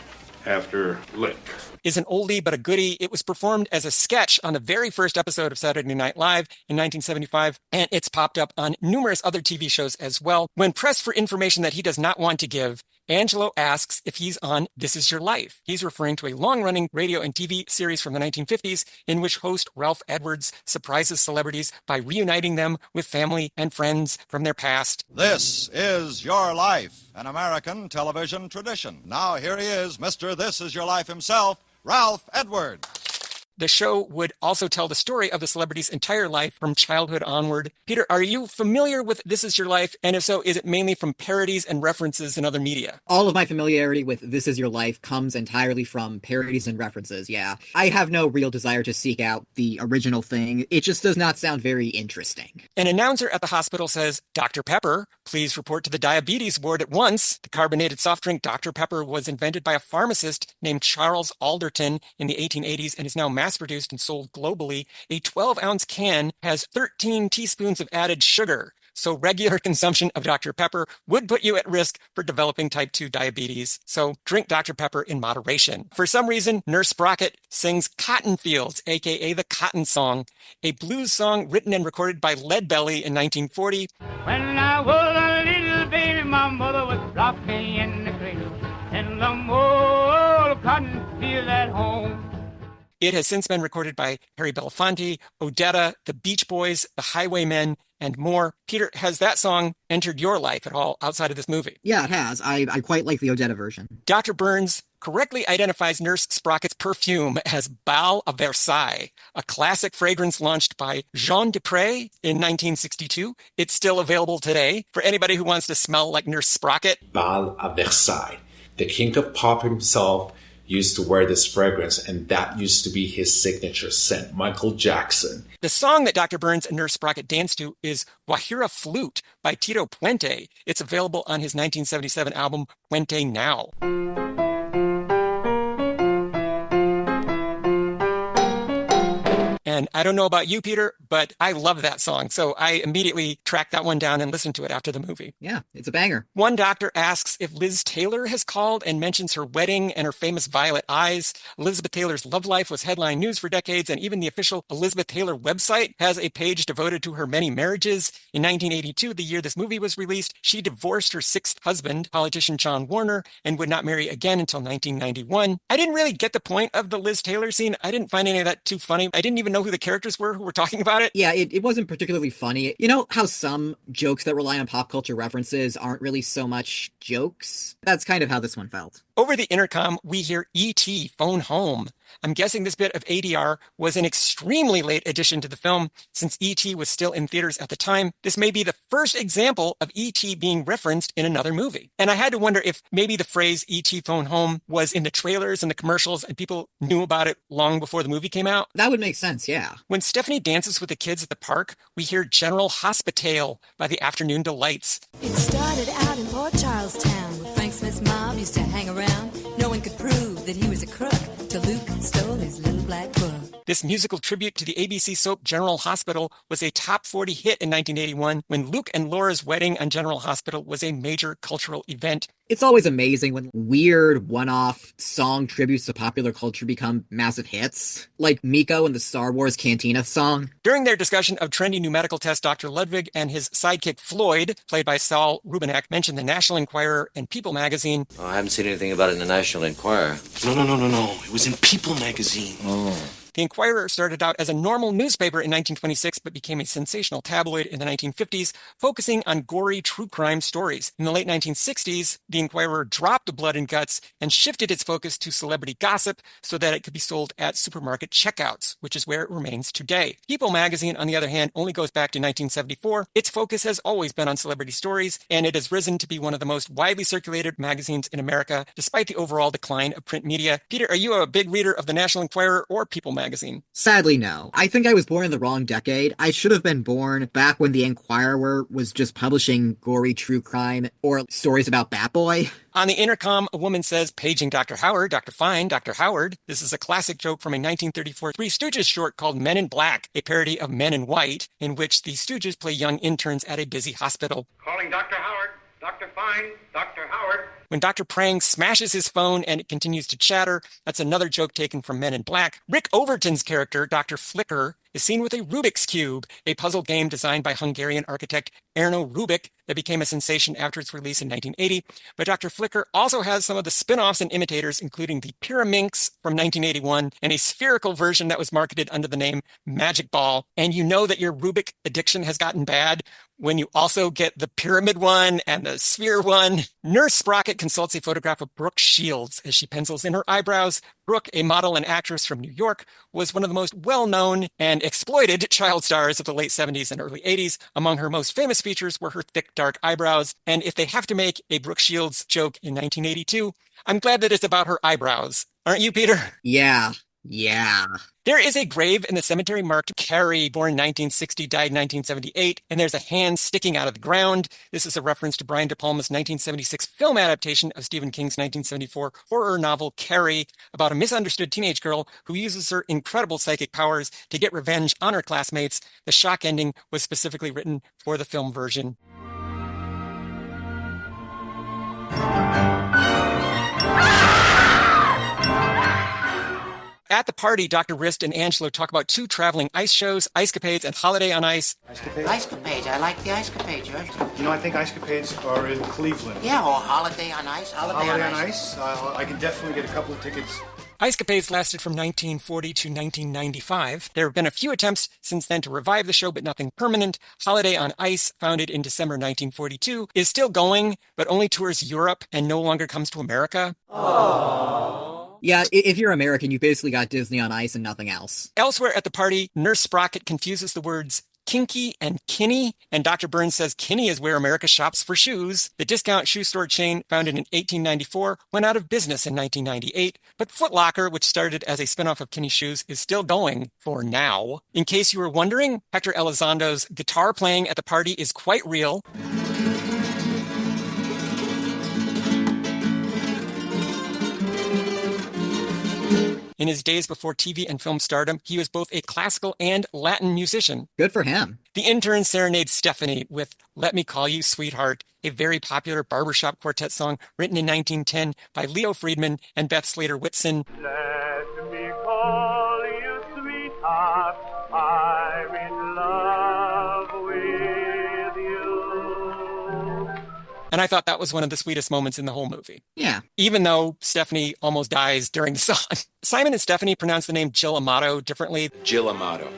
Speaker 16: after lick.
Speaker 5: Is an oldie but a goodie. It was performed as a sketch on the very first episode of Saturday Night Live in 1975, and it's popped up on numerous other TV shows as well. When pressed for information that he does not want to give, Angelo asks if he's on This Is Your Life. He's referring to a long-running radio and TV series from the 1950s in which host Ralph Edwards surprises celebrities by reuniting them with family and friends from their past.
Speaker 24: This is Your Life, an American television tradition. Now here he is, Mr. This Is Your Life himself, Ralph Edwards.
Speaker 5: The show would also tell the story of the celebrity's entire life from childhood onward. Peter, are you familiar with This Is Your Life? And if so, is it mainly from parodies and references in other media?
Speaker 4: All of my familiarity with This Is Your Life comes entirely from parodies and references, yeah. I have no real desire to seek out the original thing. It just does not sound very interesting.
Speaker 5: An announcer at the hospital says, Dr. Pepper, please report to the diabetes ward at once. The carbonated soft drink Dr. Pepper was invented by a pharmacist named Charles Alderton in the 1880s and is now mass-produced and sold globally. A 12-ounce can has 13 teaspoons of added sugar. So regular consumption of Dr. Pepper would put you at risk for developing type 2 diabetes. So drink Dr. Pepper in moderation. For some reason, Nurse Sprocket sings Cotton Fields, aka the Cotton Song, a blues song written and recorded by Leadbelly in 1940.
Speaker 25: When I was a little baby, my mother was rocking in the cradle, and the old cotton field at home.
Speaker 5: It has since been recorded by Harry Belafonte, Odetta, the Beach Boys, the Highwaymen, and more. Peter, has that song entered your life at all outside of this movie?
Speaker 4: Yeah, it has. I quite like the Odetta version.
Speaker 5: Dr. Burns correctly identifies Nurse Sprocket's perfume as Bal of Versailles, a classic fragrance launched by Jean Dupré in 1962. It's still available today for anybody who wants to smell like Nurse Sprocket.
Speaker 26: Bal of Versailles. The king of pop himself used to wear this fragrance, and that used to be his signature scent, Michael Jackson.
Speaker 5: The song that Dr. Burns and Nurse Sprocket dance to is Guajira Flute by Tito Puente. It's available on his 1977 album, Puente Now. And I don't know about you, Peter, but I love that song. So I immediately tracked that one down and listened to it after the movie.
Speaker 4: Yeah, it's a banger.
Speaker 5: One doctor asks if Liz Taylor has called and mentions her wedding and her famous violet eyes. Elizabeth Taylor's love life was headline news for decades, and even the official Elizabeth Taylor website has a page devoted to her many marriages. In 1982, the year this movie was released, she divorced her sixth husband, politician John Warner, and would not marry again until 1991. I didn't really get the point of the Liz Taylor scene. I didn't find any of that too funny. I didn't even know who the characters were who were talking about it.
Speaker 4: Yeah, it wasn't particularly funny. You know how some jokes that rely on pop culture references aren't really so much jokes? That's kind of how this one felt.
Speaker 5: Over the intercom, we hear E.T. phone home. I'm guessing this bit of ADR was an extremely late addition to the film, since E.T. was still in theaters at the time. This may be the first example of E.T. being referenced in another movie. And I had to wonder if maybe the phrase E.T. phone home was in the trailers and the commercials and people knew about it long before the movie came out.
Speaker 4: That would make sense, yeah.
Speaker 5: When Stephanie dances with the kids at the park, we hear General Hospitale by the Afternoon Delights.
Speaker 27: It started out in Port Charlestown, where Frank Smith's mob used to hang around. No one could prove that he was a crook.
Speaker 2: till Luke stole his little black book.
Speaker 5: This musical tribute to the ABC soap General Hospital was a top 40 hit in 1981 when Luke and Laura's wedding on General Hospital was a major cultural event.
Speaker 4: It's always amazing when weird one-off song tributes to popular culture become massive hits, like Miko and the Star Wars Cantina song.
Speaker 5: During their discussion of trendy new medical test, Dr. Ludwig and his sidekick Floyd, played by Saul Rubinek, mentioned the National Enquirer and People magazine.
Speaker 14: Oh, I haven't seen anything about it in the National Enquirer.
Speaker 10: No. It was in People magazine.
Speaker 14: Oh.
Speaker 5: The Enquirer started out as a normal newspaper in 1926, but became a sensational tabloid in the 1950s, focusing on gory true crime stories. In the late 1960s, the Enquirer dropped Blood and Guts and shifted its focus to celebrity gossip so that it could be sold at supermarket checkouts, which is where it remains today. People magazine, on the other hand, only goes back to 1974. Its focus has always been on celebrity stories, and it has risen to be one of the most widely circulated magazines in America, despite the overall decline of print media. Peter, are you a big reader of the National Enquirer or People magazine?
Speaker 4: Sadly, no. I think I was born in the wrong decade. I should have been born back when the Enquirer was just publishing gory true crime or stories about Batboy.
Speaker 5: On the intercom, a woman says, paging Dr. Howard, Dr. Fine, Dr. Howard. This is a classic joke from a 1934 Three Stooges short called Men in Black, a parody of Men in White, in which the Stooges play young interns at a busy hospital.
Speaker 21: Calling Dr. Howard. Dr. Fine. Dr. Howard.
Speaker 5: When Dr. Prang smashes his phone and it continues to chatter, that's another joke taken from Men in Black. Rick Overton's character, Dr. Flicker, is seen with a Rubik's Cube, a puzzle game designed by Hungarian architect Erno Rubik that became a sensation after its release in 1980. But Dr. Flicker also has some of the spin-offs and imitators, including the Pyraminx from 1981 and a spherical version that was marketed under the name Magic Ball. And you know that your Rubik addiction has gotten bad when you also get the pyramid one and the sphere one. Nurse Sprocket consults a photograph of Brooke Shields as she pencils in her eyebrows. Brooke, a model and actress from New York, was one of the most well-known and exploited child stars of the late 70s and early 80s. Among her most famous features were her thick, dark eyebrows. And if they have to make a Brooke Shields joke in 1982, I'm glad that it's about her eyebrows. Aren't you, Peter?
Speaker 4: Yeah.
Speaker 5: There is a grave in the cemetery marked Carrie, born 1960, died 1978, and there's a hand sticking out of the ground. This is a reference to Brian De Palma's 1976 film adaptation of Stephen King's 1974 horror novel Carrie, about a misunderstood teenage girl who uses her incredible psychic powers to get revenge on her classmates. The shock ending was specifically written for the film version. At the party, Dr. Rist and Angelo talk about two traveling ice shows, Ice-Capades and Holiday on Ice.
Speaker 22: Ice-Capades. I like the Ice-Capades, right?
Speaker 6: You know, I think Ice-Capades are in Cleveland.
Speaker 22: Yeah, or Holiday on Ice.
Speaker 6: Holiday on Ice. I can definitely get a couple of tickets.
Speaker 5: Ice-Capades lasted from 1940 to 1995. There have been a few attempts since then to revive the show, but nothing permanent. Holiday on Ice, founded in December 1942, is still going, but only tours Europe and no longer comes to America.
Speaker 4: Aww. Yeah, if you're American, you basically got Disney on Ice and nothing else.
Speaker 5: Elsewhere at the party, Nurse Sprocket confuses the words kinky and kinny, and Dr. Burns says kinny is where America shops for shoes. The discount shoe store chain, founded in 1894, went out of business in 1998, but Foot Locker, which started as a spinoff of Kinney Shoes, is still going for now. In case you were wondering, Hector Elizondo's guitar playing at the party is quite real. In his days before TV and film stardom, he was both a classical and Latin musician.
Speaker 4: Good for him.
Speaker 5: The interns serenade Stephanie with Let Me Call You Sweetheart, a very popular barbershop quartet song written in 1910 by Leo Friedman and Beth Slater Whitson.
Speaker 25: Let me call you sweetheart, I'm in love with you.
Speaker 5: And I thought that was one of the sweetest moments in the whole movie.
Speaker 4: Yeah.
Speaker 5: Even though Stephanie almost dies during the song. Simon and Stephanie pronounce the name Jill Amato differently.
Speaker 9: Jill Amato.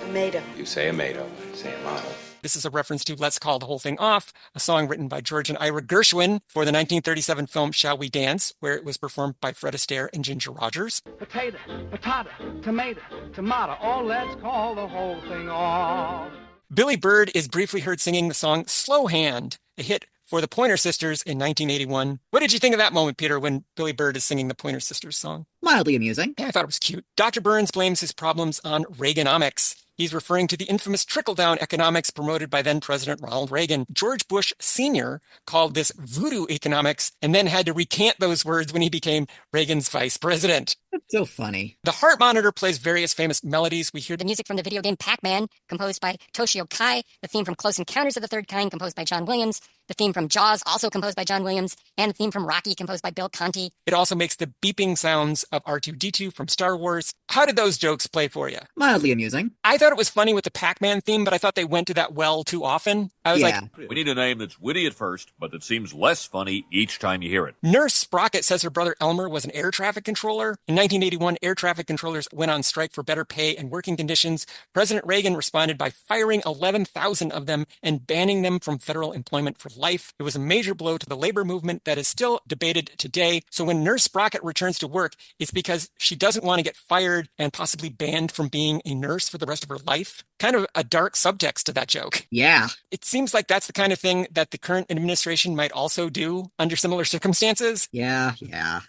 Speaker 22: Amato.
Speaker 9: You say Amato, I say Amato.
Speaker 5: This is a reference to Let's Call the Whole Thing Off, a song written by George and Ira Gershwin for the 1937 film Shall We Dance, where it was performed by Fred Astaire and Ginger Rogers.
Speaker 25: Potato, patata, tomato, tomato. Oh, let's call the whole thing off.
Speaker 5: Billy Bird is briefly heard singing the song Slow Hand, a hit for the Pointer Sisters in 1981. What did you think of that moment, Peter, when Billy Bird is singing the Pointer Sisters song?
Speaker 4: Mildly amusing.
Speaker 5: Yeah, I thought it was cute. Dr. Burns blames his problems on Reaganomics. He's referring to the infamous trickle-down economics promoted by then-President Ronald Reagan. George Bush Sr. called this voodoo economics and then had to recant those words when he became Reagan's vice president.
Speaker 4: That's so funny.
Speaker 5: The heart monitor plays various famous melodies. We hear
Speaker 19: the music from the video game Pac-Man, composed by Toshio Kai, the theme from Close Encounters of the Third Kind, composed by John Williams, the theme from Jaws, also composed by John Williams, and the theme from Rocky, composed by Bill Conti.
Speaker 5: It also makes the beeping sounds of R2-D2 from Star Wars. How did those jokes play for you?
Speaker 4: Mildly amusing.
Speaker 5: I thought it was funny with the Pac-Man theme, but I thought they went to that well too often. I was like,
Speaker 11: we need a name that's witty at first, but that seems less funny each time you hear it.
Speaker 5: Nurse Sprocket says her brother Elmer was an air traffic controller. In 1981, air traffic controllers went on strike for better pay and working conditions. President Reagan responded by firing 11,000 of them and banning them from federal employment for life. It was a major blow to the labor movement that is still debated today. So when Nurse Sprocket returns to work, it's because she doesn't want to get fired and possibly banned from being a nurse for the rest of her life. Kind of a dark subtext to that joke.
Speaker 4: Yeah.
Speaker 5: It seems like that's the kind of thing that the current administration might also do under similar circumstances.
Speaker 4: Yeah.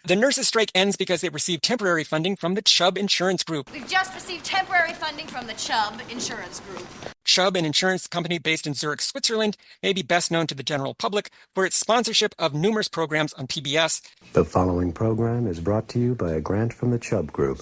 Speaker 5: The nurses' strike ends because they received temporary funding from the Chubb Insurance Group.
Speaker 15: We've just received temporary funding from the Chubb Insurance Group.
Speaker 5: Chubb, an insurance company based in Zurich, Switzerland, may be best known to the general public for its sponsorship of numerous programs on PBS.
Speaker 13: The following program is brought to you by a grant from the Chubb Group.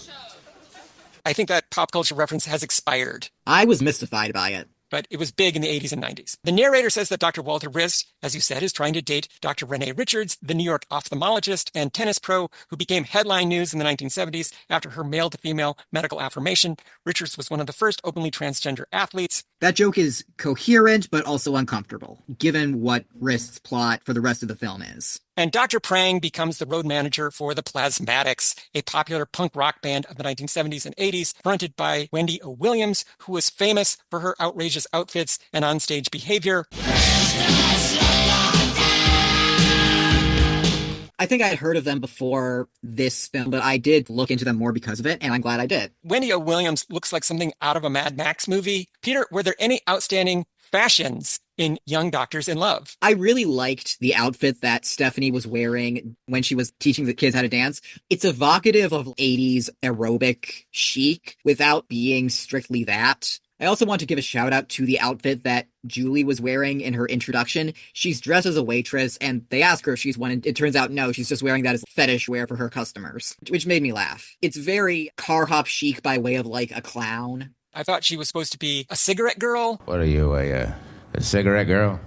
Speaker 5: I think that pop culture reference has expired.
Speaker 4: I was mystified by it.
Speaker 5: But it was big in the 80s and 90s. The narrator says that Dr. Walter Rist, as you said, is trying to date Dr. Renee Richards, the New York ophthalmologist and tennis pro who became headline news in the 1970s after her male-to-female medical affirmation. Richards was one of the first openly transgender athletes.
Speaker 4: That joke is coherent, but also uncomfortable, given what Rist's plot for the rest of the film is.
Speaker 5: And Dr. Prang becomes the road manager for the Plasmatics, a popular punk rock band of the 1970s and 80s, fronted by Wendy O. Williams, who was famous for her outrageous outfits and onstage behavior.
Speaker 4: I think I had heard of them before this film, but I did look into them more because of it, and I'm glad I did.
Speaker 5: Wendy O. Williams looks like something out of a Mad Max movie. Peter, were there any outstanding fashions in Young Doctors in Love?
Speaker 4: I really liked the outfit that Stephanie was wearing when she was teaching the kids how to dance. It's evocative of 80s aerobic chic without being strictly that. I also want to give a shout out to the outfit that Julie was wearing in her introduction. She's dressed as a waitress, and they ask her if she's one, and it turns out no, she's just wearing that as fetish wear for her customers, which made me laugh. It's very car hop chic by way of like a clown.
Speaker 5: I thought she was supposed to be a cigarette girl.
Speaker 17: What are you, a cigarette girl?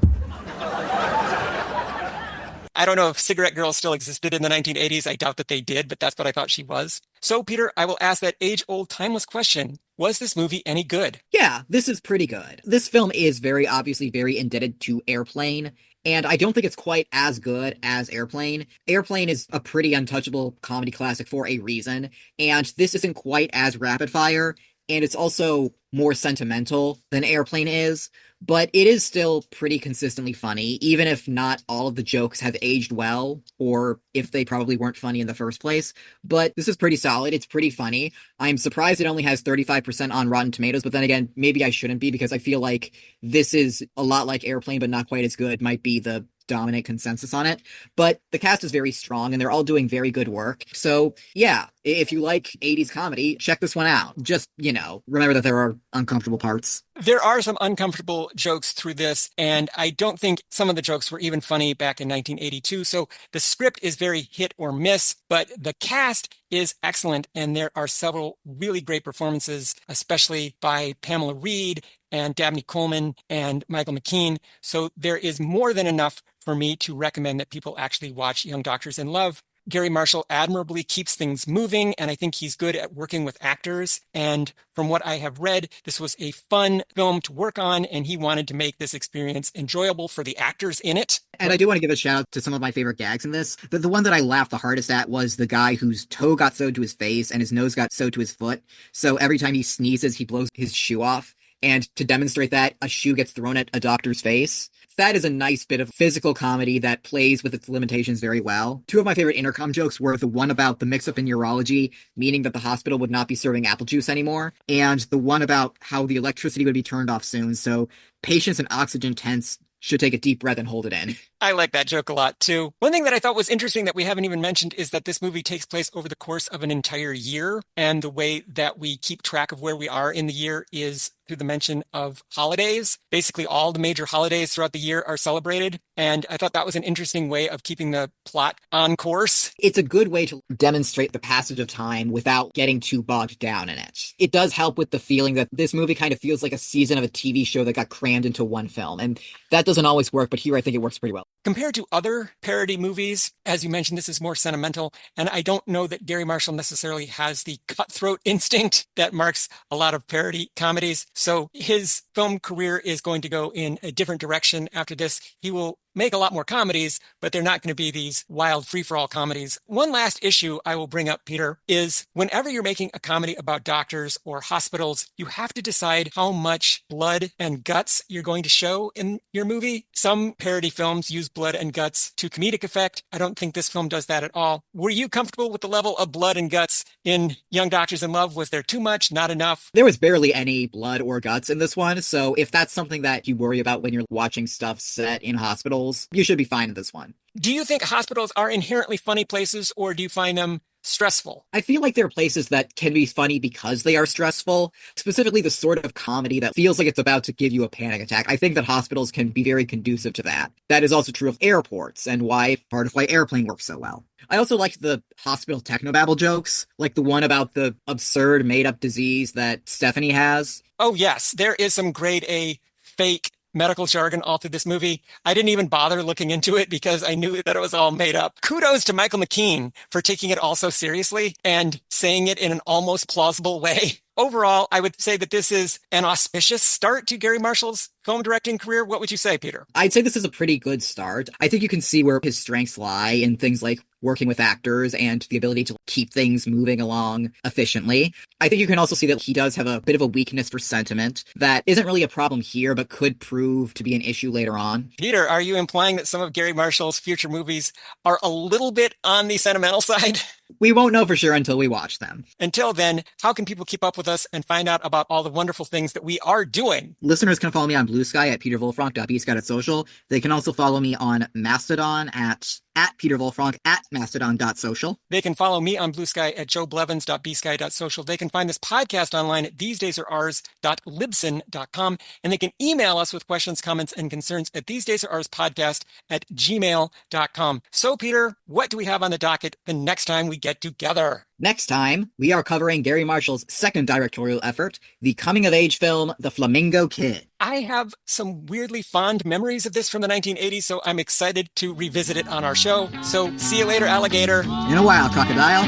Speaker 5: I don't know if cigarette girls still existed in the 1980s. I doubt that they did, but that's what I thought she was. So, Peter, I will ask that age-old, timeless question. Was this movie any good?
Speaker 4: Yeah, this is pretty good. This film is very obviously very indebted to Airplane, and I don't think it's quite as good as Airplane. Airplane is a pretty untouchable comedy classic for a reason, and this isn't quite as rapid fire, and it's also more sentimental than Airplane is, but it is still pretty consistently funny, even if not all of the jokes have aged well, or if they probably weren't funny in the first place. But this is pretty solid. It's pretty funny. I'm surprised it only has 35% on Rotten Tomatoes, but then again, maybe I shouldn't be, because I feel like this is a lot like Airplane, but not quite as good, might be the dominant consensus on it. But the cast is very strong, and they're all doing very good work. So, yeah, if you like 80s comedy, check this one out. Just, remember that there are uncomfortable parts.
Speaker 5: There are some uncomfortable jokes through this, and I don't think some of the jokes were even funny back in 1982. So the script is very hit or miss, but the cast is excellent, and there are several really great performances, especially by Pamela Reed and Dabney Coleman and Michael McKean. So there is more than enough for me to recommend that people actually watch Young Doctors in Love. Garry Marshall admirably keeps things moving, and I think he's good at working with actors. And from what I have read, this was a fun film to work on, and he wanted to make this experience enjoyable for the actors in it.
Speaker 4: And I do want to give a shout out to some of my favorite gags in this. The one that I laughed the hardest at was the guy whose toe got sewed to his face and his nose got sewed to his foot. So every time he sneezes, he blows his shoe off. And to demonstrate that, a shoe gets thrown at a doctor's face. That is a nice bit of physical comedy that plays with its limitations very well. Two of my favorite intercom jokes were the one about the mix-up in urology, meaning that the hospital would not be serving apple juice anymore, and the one about how the electricity would be turned off soon, so patients in oxygen tents should take a deep breath and hold it in.
Speaker 5: I like that joke a lot, too. One thing that I thought was interesting that we haven't even mentioned is that this movie takes place over the course of an entire year, and the way that we keep track of where we are in the year is through the mention of holidays. Basically, all the major holidays throughout the year are celebrated, and I thought that was an interesting way of keeping the plot on course.
Speaker 4: It's a good way to demonstrate the passage of time without getting too bogged down in it. It does help with the feeling that this movie kind of feels like a season of a TV show that got crammed into one film, and that doesn't always work, but here I think it works pretty well.
Speaker 5: Compared to other parody movies, as you mentioned, this is more sentimental, and I don't know that Garry Marshall necessarily has the cutthroat instinct that marks a lot of parody comedies, so his film career is going to go in a different direction after this. He will make a lot more comedies, but they're not going to be these wild free-for-all comedies. One last issue I will bring up, Peter, is whenever you're making a comedy about doctors or hospitals, you have to decide how much blood and guts you're going to show in your movie. Some parody films use blood and guts to comedic effect. I don't think this film does that at all. Were you comfortable with the level of blood and guts in Young Doctors in Love? Was there too much, not enough?
Speaker 4: There was barely any blood or guts in this one, so if that's something that you worry about when you're watching stuff set in hospitals, you should be fine in this one.
Speaker 5: Do you think hospitals are inherently funny places, or do you find them stressful?
Speaker 4: I feel like there are places that can be funny because they are stressful, specifically the sort of comedy that feels like it's about to give you a panic attack. I think that hospitals can be very conducive to that. That is also true of airports, and part of why Airplane works so well. I also liked the hospital technobabble jokes, like the one about the absurd made-up disease that Stephanie has.
Speaker 5: Oh yes, there is some grade A fake medical jargon all through this movie. I didn't even bother looking into it because I knew that it was all made up. Kudos to Michael McKean for taking it all so seriously and saying it in an almost plausible way. Overall, I would say that this is an auspicious start to Garry Marshall's film directing career. What would you say, Peter?
Speaker 4: I'd say this is a pretty good start. I think you can see where his strengths lie in things like working with actors and the ability to keep things moving along efficiently. I think you can also see that he does have a bit of a weakness for sentiment that isn't really a problem here, but could prove to be an issue later on.
Speaker 5: Peter, are you implying that some of Garry Marshall's future movies are a little bit on the sentimental side?
Speaker 4: We won't know for sure until we watch them.
Speaker 5: Until then, how can people keep up with us and find out about all the wonderful things that we are doing?
Speaker 4: Listeners can follow me on Blue Sky at peterwolfrank.bsky.social. They can also follow me on Mastodon at Peter Wolfrank at mastodon.social.
Speaker 5: They can follow me on Blue Sky at joeblevins.bsky.social. They can find this podcast online at thesedaysaroours.libsyn.com, and they can email us with questions, comments, and concerns at thesedaysaroourspodcast@gmail.com. So, Peter, what do we have on the docket the next time we get together?
Speaker 4: Next time, we are covering Garry Marshall's second directorial effort, the coming-of-age film, The Flamingo Kid.
Speaker 5: I have some weirdly fond memories of this from the 1980s, so I'm excited to revisit it on our show. So, see you later, alligator.
Speaker 4: In a while, crocodile.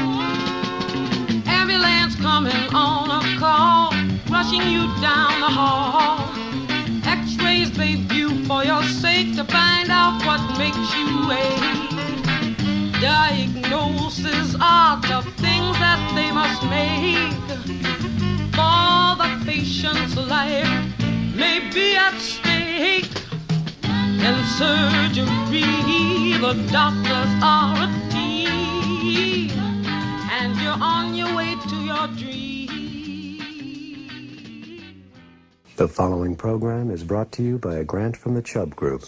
Speaker 7: Ambulance coming on a call, rushing you down the hall. X-rays they view for your sake to find out what makes you ache. Diagnoses are tough things that they must make. For the patient's life may be at stake. In surgery, the doctors are a team, and you're on your way to your dream.
Speaker 13: The following program is brought to you by a grant from the Chubb Group.